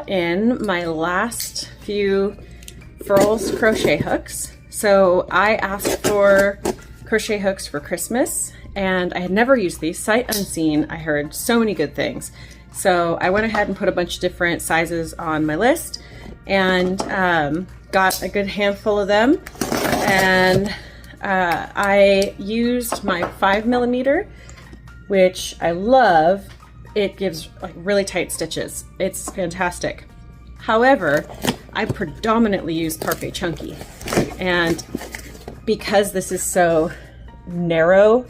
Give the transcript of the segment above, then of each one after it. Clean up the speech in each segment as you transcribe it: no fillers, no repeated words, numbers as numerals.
brought in my last few Furls crochet hooks. So I asked for crochet hooks for Christmas and I had never used these. Sight unseen, I heard so many good things. So I went ahead and put a bunch of different sizes on my list and got a good handful of them. And I used my 5mm, which I love. It gives like really tight stitches. It's fantastic. However, I predominantly use Parfait Chunky, and because this is so narrow,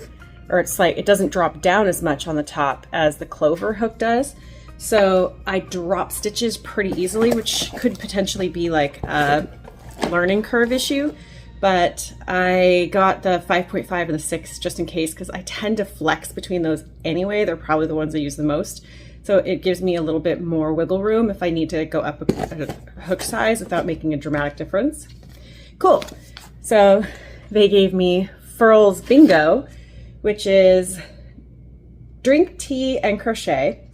or it's like it doesn't drop down as much on the top as the Clover hook does, so I drop stitches pretty easily, which could potentially be like a learning curve issue. But I got the 5.5 and the 6 just in case, because I tend to flex between those anyway. They're probably the ones I use the most. So it gives me a little bit more wiggle room if I need to go up a hook size without making a dramatic difference. Cool. So they gave me Furls Bingo, which is drink tea and crochet,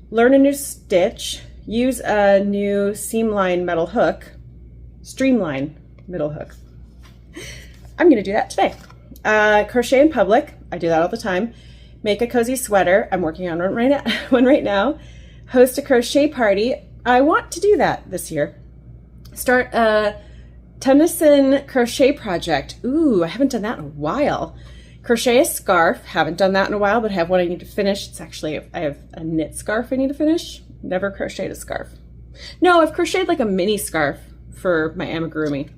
learn a new stitch, use a new seamline metal hook, streamline middle hook. I'm gonna do that today. Crochet in public, I do that all the time. Make a cozy sweater, I'm working on one right now. Host a crochet party, I want to do that this year. Start a Tennyson crochet project. Ooh, I haven't done that in a while. Crochet a scarf, haven't done that in a while, but I have one I need to finish. It's actually, I have a knit scarf I need to finish. Never crocheted a scarf. No, I've crocheted like a mini scarf for my amigurumi.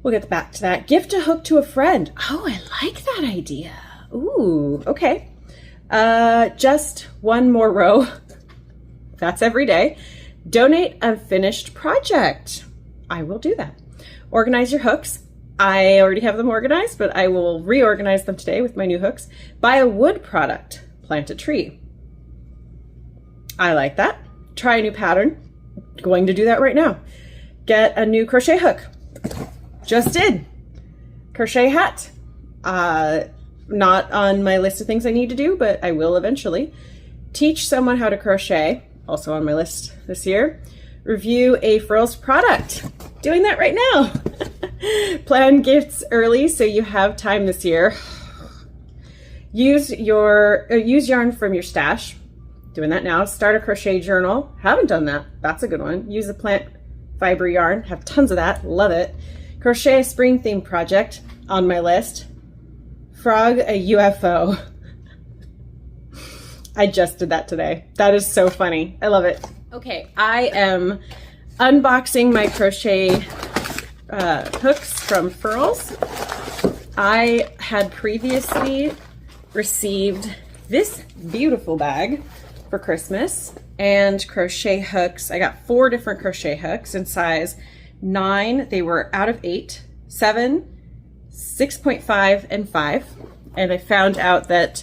We'll get back to that. Gift a hook to a friend. Oh, I like that idea. Ooh, okay. Just one more row. That's every day. Donate a finished project. I will do that. Organize your hooks. I already have them organized, but I will reorganize them today with my new hooks. Buy a wood product. Plant a tree. I like that. Try a new pattern. Going to do that right now. Get a new crochet hook. Just did. Crochet hat. Not on my list of things I need to do, but I will eventually. Teach someone how to crochet. Also on my list this year. Review a Furls product. Doing that right now. Plan gifts early so you have time this year. Use yarn from your stash. Doing that now. Start a crochet journal. Haven't done that. That's a good one. Use a plant fiber yarn. Have tons of that. Love it. Crochet a spring theme project on my list. Frog a UFO. I just did that today. That is so funny. I love it. Okay, I am unboxing my crochet hooks from Furls. I had previously received this beautiful bag for Christmas and crochet hooks. I got 4 different crochet hooks in size 9. They were out of 8, 7, 6.5, and 5. And I found out that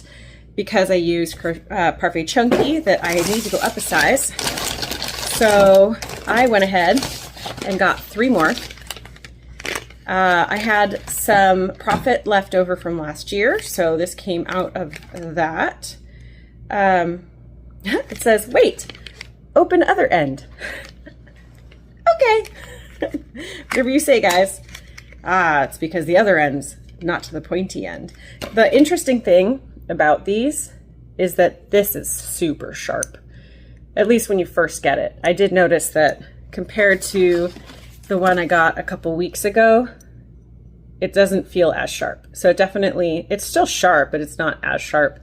because I used Parfait Chunky that I need to go up a size. So I went ahead and got 3 more. I had some profit left over from last year, so this came out of that. It says, wait, open other end. Okay. Whatever you say, guys. It's because the other end's not to the pointy end. The interesting thing about these is that this is super sharp, at least when you first get it. I did notice that compared to the one I got a couple weeks ago, it doesn't feel as sharp. So it's still sharp, but it's not as sharp.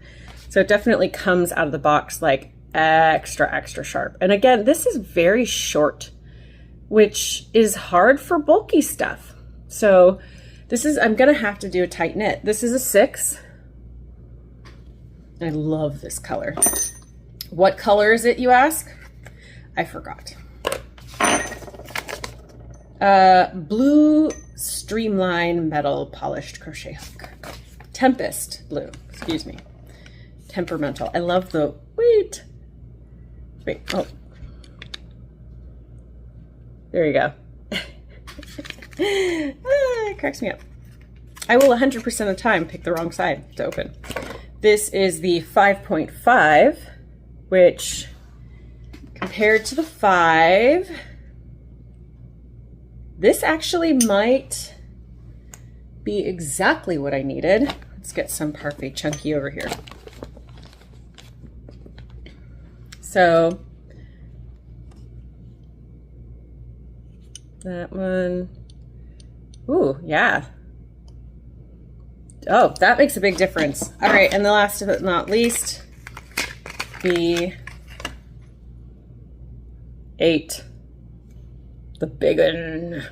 So it definitely comes out of the box like extra sharp. And again, this is very short, which is hard for bulky stuff. So I'm gonna have to do a tight knit. This is a 6. I love this color. What color is it, you ask? I forgot. Blue streamline metal polished crochet hook. Tempest blue, excuse me. Temperamental. I love the, wait, oh. There you go. It cracks me up. I will 100% of the time pick the wrong side to open. This is the 5.5, which Compared to the 5, this actually might be exactly what I needed. Let's get some parfait chunky over here. So that one, ooh, yeah. Oh, that makes a big difference. All right, and the last but not least, the 8, the big one.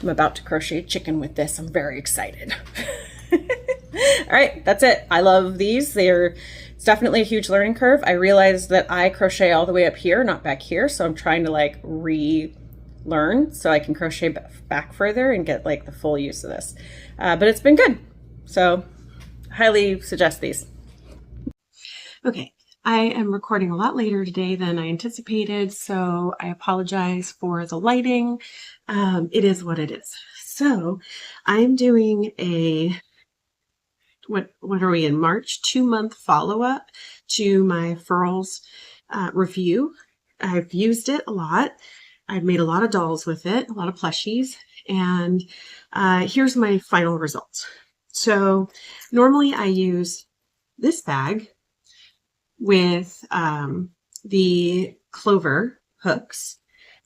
I'm about to crochet chicken with this. I'm very excited. All right, that's it. I love these. It's definitely a huge learning curve. I realized that I crochet all the way up here, not back here. So I'm trying to like relearn so I can crochet back further and get like the full use of this. But it's been good. So highly suggest these. Okay. I am recording a lot later today than I anticipated, so I apologize for the lighting. It is what it is. So I'm doing a, what are we in, March, 2-month follow-up to my Furls review. I've used it a lot. I've made a lot of dolls with it, a lot of plushies, and here's my final results. So normally I use this bag with the clover hooks.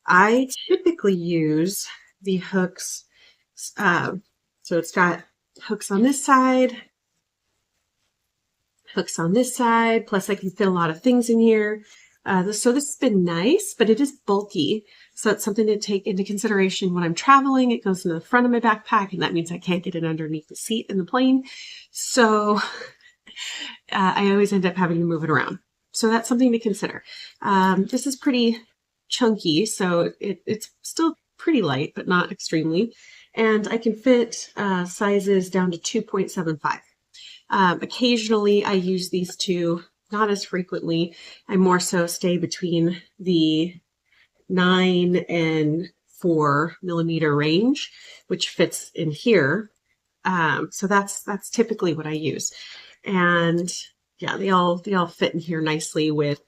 I typically use the hooks, so it's got hooks on this side, hooks on this side, plus I can fit a lot of things in here. So this has been nice, but it is bulky. So it's something to take into consideration when I'm traveling. It goes in the front of my backpack, and that means I can't get it underneath the seat in the plane. So I always end up having to move it around. So that's something to consider. This is pretty chunky, so it's still pretty light, but not extremely. And I can fit sizes down to 2.75. Occasionally I use these two, not as frequently. I more so stay between the 9 and 4 millimeter range, which fits in here. So that's typically what I use. And yeah, they all fit in here nicely with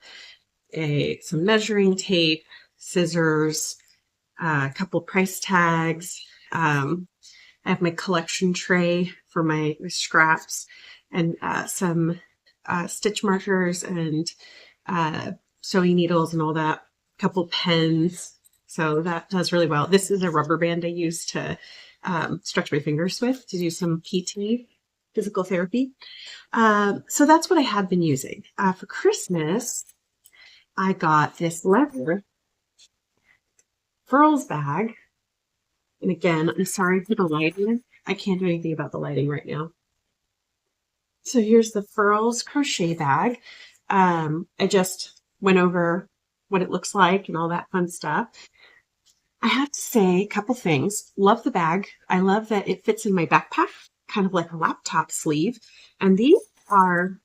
some measuring tape, scissors, a couple price tags. I have my collection tray for my scraps, and some stitch markers and sewing needles and all that. A couple pens. So that does really well. This is a rubber band I use to stretch my fingers with to do some PT, physical therapy. So that's what I had been using. For Christmas, I got this leather Furls bag. And again, I'm sorry for the lighting. I can't do anything about the lighting right now. So here's the Furls crochet bag. I just went over what it looks like and all that fun stuff. I have to say a couple things. Love the bag. I love that it fits in my backpack, kind of like a laptop sleeve. And these are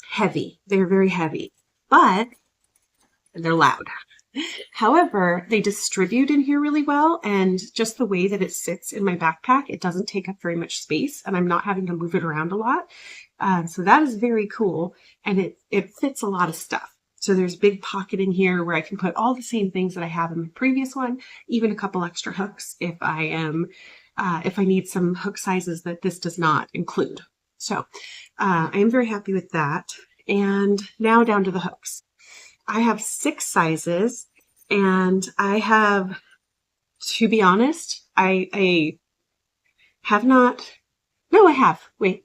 heavy. They're very heavy, but they're loud. However, they distribute in here really well, and just the way that it sits in my backpack, it doesn't take up very much space, and I'm not having to move it around a lot. So that is very cool, and it fits a lot of stuff. So there's a big pocket in here where I can put all the same things that I have in the previous one, even a couple extra hooks if I need some hook sizes that this does not include. So I am very happy with that. And now down to the hooks. I have 6 sizes, and I have, to be honest, I have not, no, I have, wait,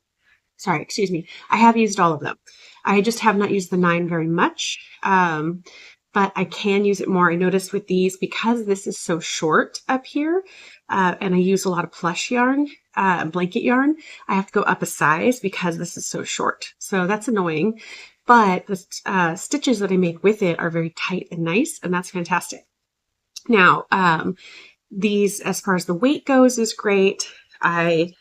sorry, excuse me. I have used all of them. I just have not used the 9 very much, but I can use it more. I noticed with these, because this is so short up here, and I use a lot of plush yarn, blanket yarn, I have to go up a size because this is so short. So that's annoying. But the stitches that I make with it are very tight and nice, and that's fantastic. Now, these, as far as the weight goes, is great. I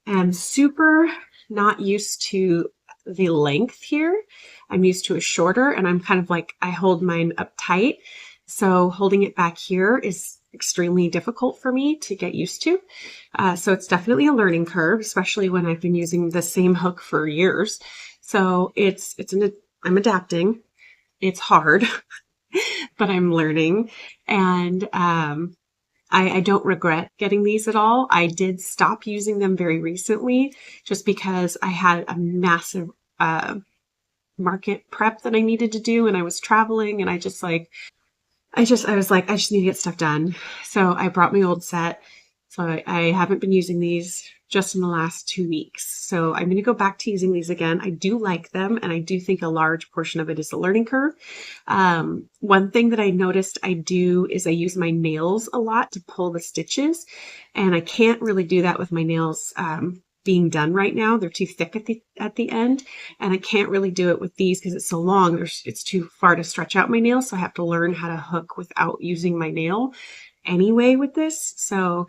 am super not used to the length here. I'm used to a shorter, and I'm kind of like, I hold mine up tight. So holding it back here is extremely difficult for me to get used to. So it's definitely a learning curve, especially when I've been using the same hook for years. So I'm adapting. It's hard, but I'm learning. And I don't regret getting these at all. I did stop using them very recently just because I had a massive market prep that I needed to do and I was traveling and I was like, I just need to get stuff done. So I brought my old set. So I haven't been using these just in the last 2 weeks. So I'm going to go back to using these again. I do like them, and I do think a large portion of it is the learning curve. One thing that I noticed I do is I use my nails a lot to pull the stitches, and I can't really do that with my nails being done right now. They're too thick at the end, and I can't really do it with these because it's so long. It's too far to stretch out my nails, so I have to learn how to hook without using my nail anyway with this. So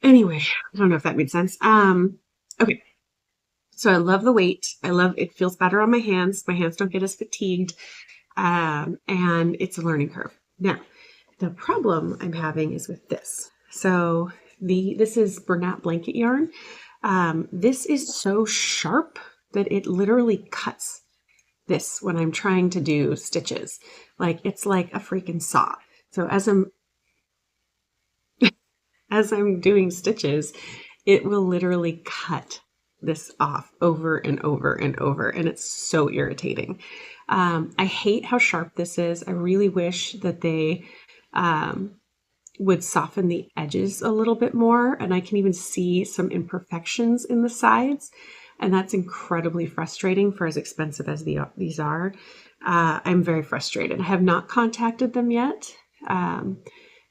anyway, I don't know if that made sense. Okay. So I love the weight. I love it feels better on my hands. My hands don't get as fatigued. And it's a learning curve. Now, the problem I'm having is with this. So this is Bernat blanket yarn. This is so sharp that it literally cuts this when I'm trying to do stitches. Like it's like a freaking saw. So as I'm doing stitches, it will literally cut this off over and over and over, and it's so irritating. I hate how sharp this is. I really wish that they would soften the edges a little bit more, and I can even see some imperfections in the sides, and that's incredibly frustrating for as expensive as these are. I'm very frustrated. I have not contacted them yet.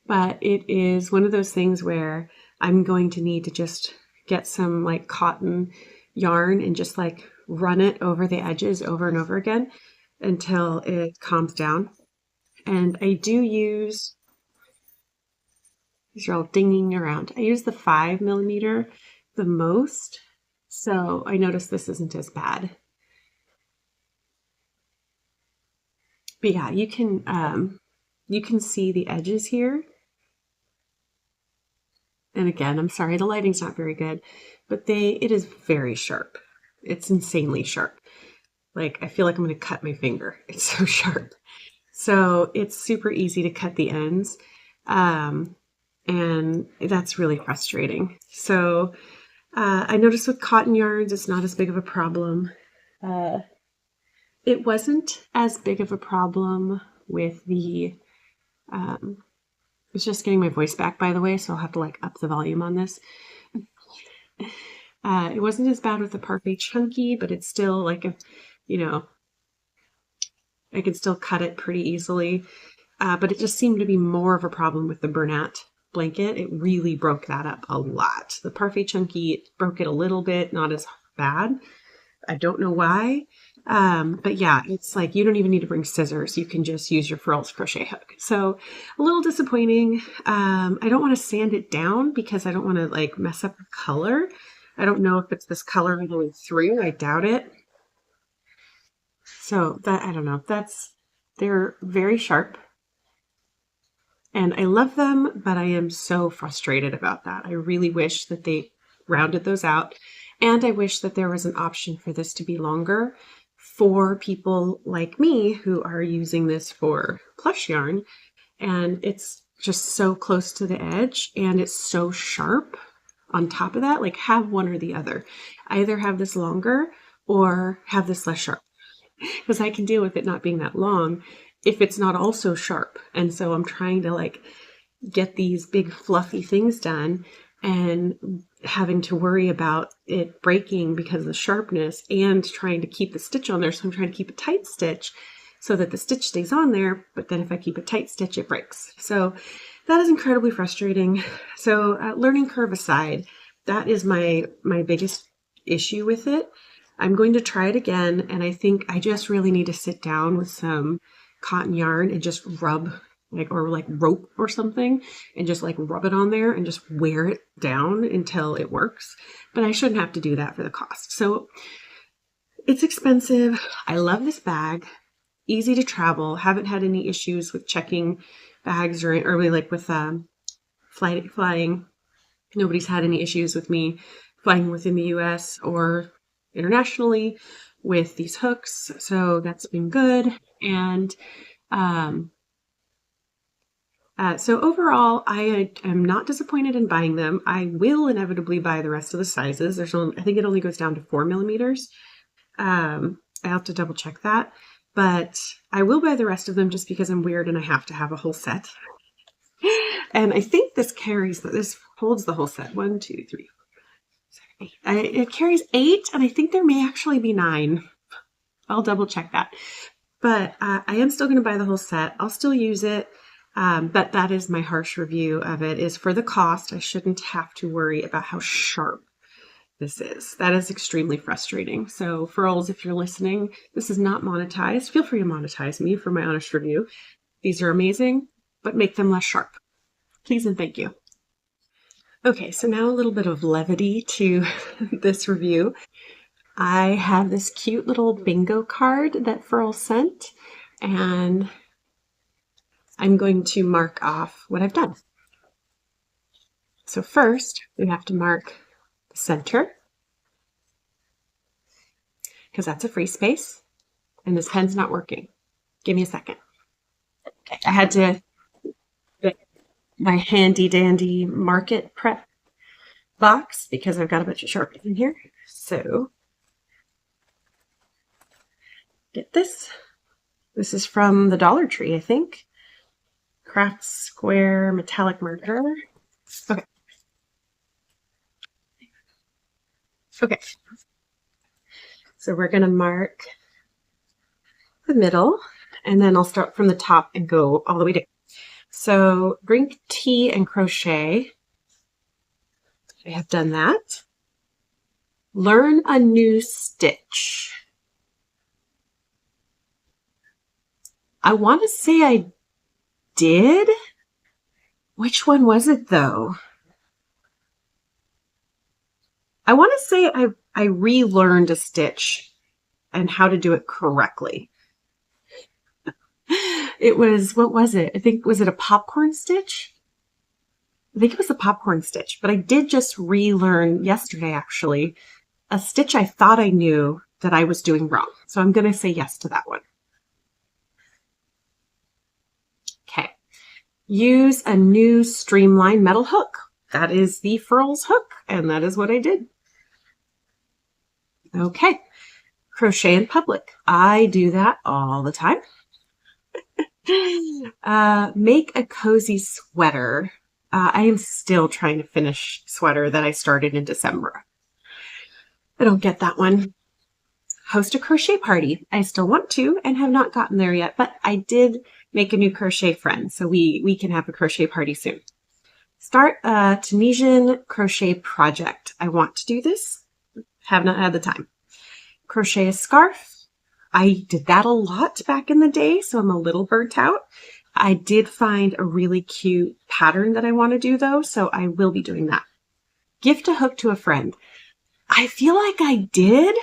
But it is one of those things where I'm going to need to just get some like cotton yarn and just like run it over the edges over and over again until it calms down. And I do use, these are all dinging around. I use the 5mm the most. So I notice this isn't as bad. But yeah, you can see the edges here. And again, I'm sorry, the lighting's not very good, but it is very sharp. It's insanely sharp. Like, I feel like I'm going to cut my finger. It's so sharp. So it's super easy to cut the ends. And that's really frustrating. So I noticed with cotton yarns, it's not as big of a problem. It wasn't as big of a problem with the I was just getting my voice back, by the way, so I'll have to like up the volume on this. It wasn't as bad with the Parfait Chunky, but it's still like I can still cut it pretty easily. But it just seemed to be more of a problem with the Bernat blanket. It really broke that up a lot. The Parfait Chunky broke it a little bit, not as bad. I don't know why. But yeah, it's like you don't even need to bring scissors. You can just use your Furls Crochet Hook. So a little disappointing. I don't want to sand it down because I don't want to like mess up the color. I don't know if it's this color all the way through. I doubt it. So that, I don't know. They're very sharp. And I love them, but I am so frustrated about that. I really wish that they rounded those out. And I wish that there was an option for this to be longer for people like me who are using this for plush yarn. And it's just so close to the edge and it's so sharp on top of that. Like have one or the other. Either have this longer or have this less sharp. Because I can deal with it not being that long if it's not also sharp. And so I'm trying to like get these big fluffy things done and having to worry about it breaking because of the sharpness and trying to keep the stitch on there. So I'm trying to keep a tight stitch so that the stitch stays on there. But then if I keep a tight stitch, it breaks. So that is incredibly frustrating. So learning curve aside, that is my biggest issue with it. I'm going to try it again. And I think I just really need to sit down with some cotton yarn and just rub or rope or something and just like rub it on there and just wear it down until it works. But I shouldn't have to do that for the cost. So it's expensive. I love this bag. Easy to travel. Haven't had any issues with checking bags or really like with flying. Nobody's had any issues with me flying within the US or internationally with these hooks. So that's been good. And So overall, I am not disappointed in buying them. I will inevitably buy the rest of the sizes. There's only, I think it only goes down to 4 millimeters. I have to double check that, but I will buy the rest of them just because I'm weird and I have to have a whole set. And I think this holds the whole set. 1, 2, 3, 4, 7, 8. It carries 8, and I think there may actually be 9. I'll double check that. But I am still going to buy the whole set. I'll still use it. But that is my harsh review of it, is for the cost. I shouldn't have to worry about how sharp this is. That is extremely frustrating. So Furls, if you're listening, this is not monetized. Feel free to monetize me for my honest review. These are amazing, but make them less sharp. Please and thank you. Okay, so now a little bit of levity to this review. I have this cute little bingo card that Furl sent, and I'm going to mark off what I've done. So first, we have to mark the center, because that's a free space, and this pen's not working. Give me a second. Okay, I had to get my handy dandy market prep box because I've got a bunch of Sharpies in here. So get this. This is from the Dollar Tree, I think. Craft Square metallic marker. Okay. Okay. So we're going to mark the middle, and then I'll start from the top and go all the way down. So drink tea and crochet. I have done that. Learn a new stitch. I want to say I did. Which one was it though? I want to say I relearned a stitch and how to do it correctly. It was, what was it? I think, was it a popcorn stitch? I think it was a popcorn stitch, but I did just relearn yesterday, actually, a stitch I thought I knew that I was doing wrong. So I'm going to say yes to that one. Okay. Use a new streamlined metal hook. That is the Furls hook, and that is what I did. Okay. Crochet in public. I do that all the time. Make a cozy sweater. I am still trying to finish sweater that I started in December. I don't get that one. Host a crochet party. I still want to and have not gotten there yet, but I did make a new crochet friend, so we can have a crochet party soon. Start a Tunisian crochet project. I want to do this. Have not had the time. Crochet a scarf. I did that a lot back in the day, so I'm a little burnt out. I did find a really cute pattern that I want to do though, so I will be doing that. Gift a hook to a friend. I feel like I did.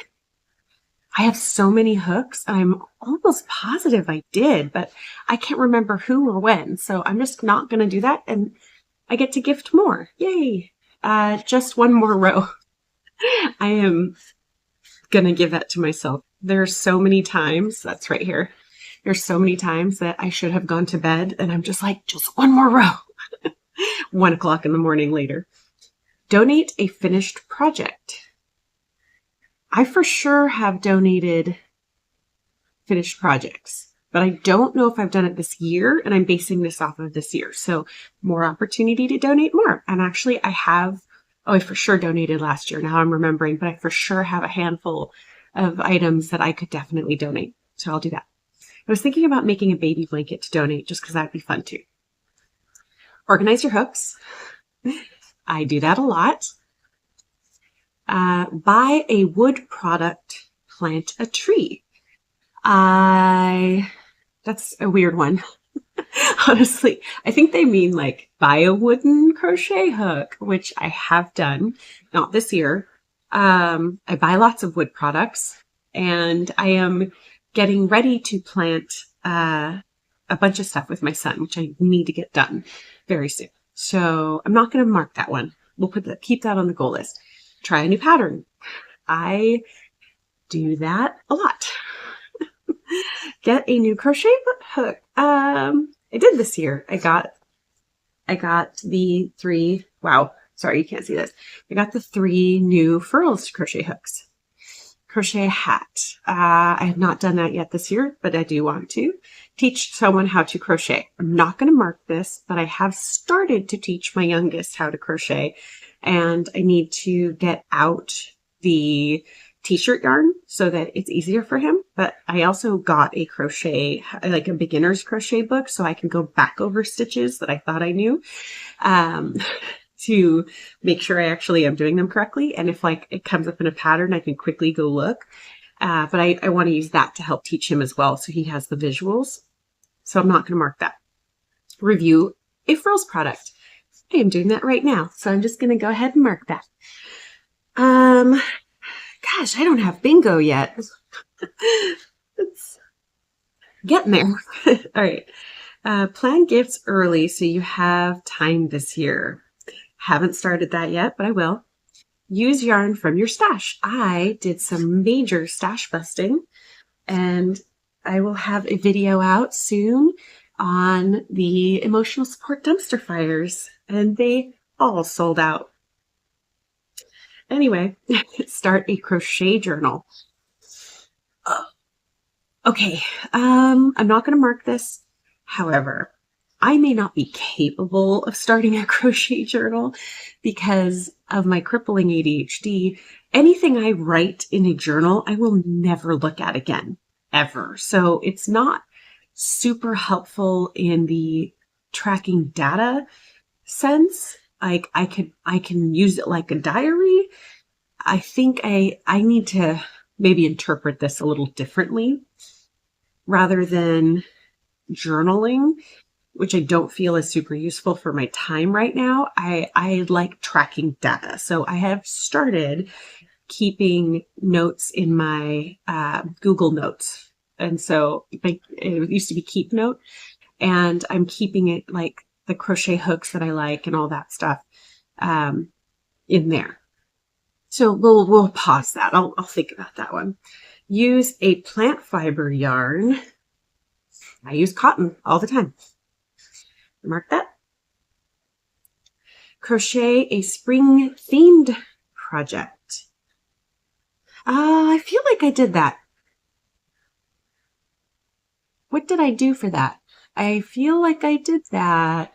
I have so many hooks. I'm almost positive I did, but I can't remember who or when, so I'm just not going to do that, and I get to gift more. Yay! Just one more row. I am going to give that to myself. There's so many times, that's right here. There's so many times that I should have gone to bed and I'm just like, just one more row. 1 o'clock in the morning later. Donate a finished project. I for sure have donated finished projects, but I don't know if I've done it this year, and I'm basing this off of this year. So more opportunity to donate more. And actually I have, I for sure donated last year. Now I'm remembering, but I for sure have a handful of items that I could definitely donate. So I'll do that. I was thinking about making a baby blanket to donate just because that'd be fun too. Organize your hooks. I do that a lot. Buy a wood product, plant a tree. That's a weird one. Honestly, I think they mean like buy a wooden crochet hook, which I have done, not this year. I buy lots of wood products, and I am getting ready to plant a bunch of stuff with my son, which I need to get done very soon. So I'm not going to mark that one. We'll keep that on the goal list. Try a new pattern. I do that a lot. Get a new crochet hook. I did this year. I got I got the three, wow, sorry, you can't see this. I got the 3 new Furls crochet hooks. Crochet hat. I have not done that yet this year, but I do want to teach someone how to crochet. I'm not going to mark this, but I have started to teach my youngest how to crochet, and I need to get out the t-shirt yarn so that it's easier for him. But I also got a crochet, like a beginner's crochet book, so I can go back over stitches that I thought I knew. To make sure I actually am doing them correctly. And if like it comes up in a pattern, I can quickly go look. But I want to use that to help teach him as well, so he has the visuals. So I'm not going to mark that. Review a Furls product. I am doing that right now. So I'm just going to go ahead and mark that. Gosh, I don't have bingo yet. It's getting there. All right. Plan gifts early so you have time this year. Haven't started that yet, but I will. Use yarn from your stash. I did some major stash busting, and I will have a video out soon on the emotional support dumpster fires, and they all sold out. Anyway, start a crochet journal. Okay, I'm not going to mark this. However, I may not be capable of starting a crochet journal because of my crippling ADHD. Anything I write in a journal, I will never look at again, ever. So it's not super helpful in the tracking data sense. Like I can use it like a diary. I think I need to maybe interpret this a little differently rather than journaling, which I don't feel is super useful for my time right now. I like tracking data. So I have started keeping notes in my Google Notes. And so it used to be Keep Note, and I'm keeping it like the crochet hooks that I like and all that stuff in there. So we'll pause that. I'll think about that one. Use a plant fiber yarn. I use cotton all the time. Mark that. Crochet a spring themed project. I feel like I did that. What did I do for that? I feel like I did that.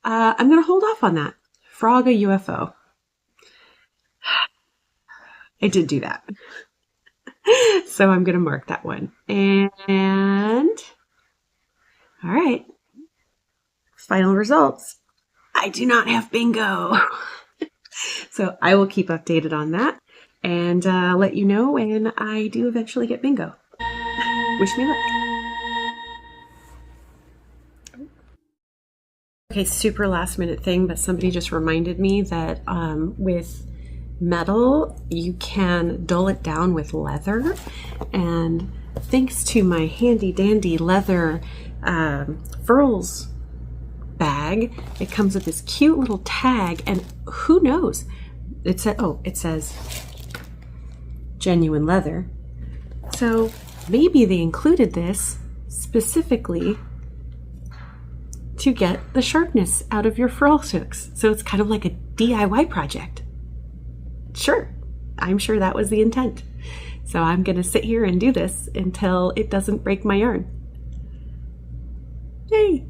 I'm going to hold off on that. Frog a UFO. I did do that. So I'm going to mark that one. And all right. Final results. I do not have bingo. So I will keep updated on that and let you know when I do eventually get bingo. Wish me luck. Okay, super last minute thing, but somebody just reminded me that with metal, you can dull it down with leather. And thanks to my handy dandy leather Furls bag, it comes with this cute little tag, and who knows, it says genuine leather. So maybe they included this specifically to get the sharpness out of your Furls hooks. So it's kind of like a DIY project. Sure, I'm sure that was the intent. So I'm going to sit here and do this until it doesn't break my yarn. Yay!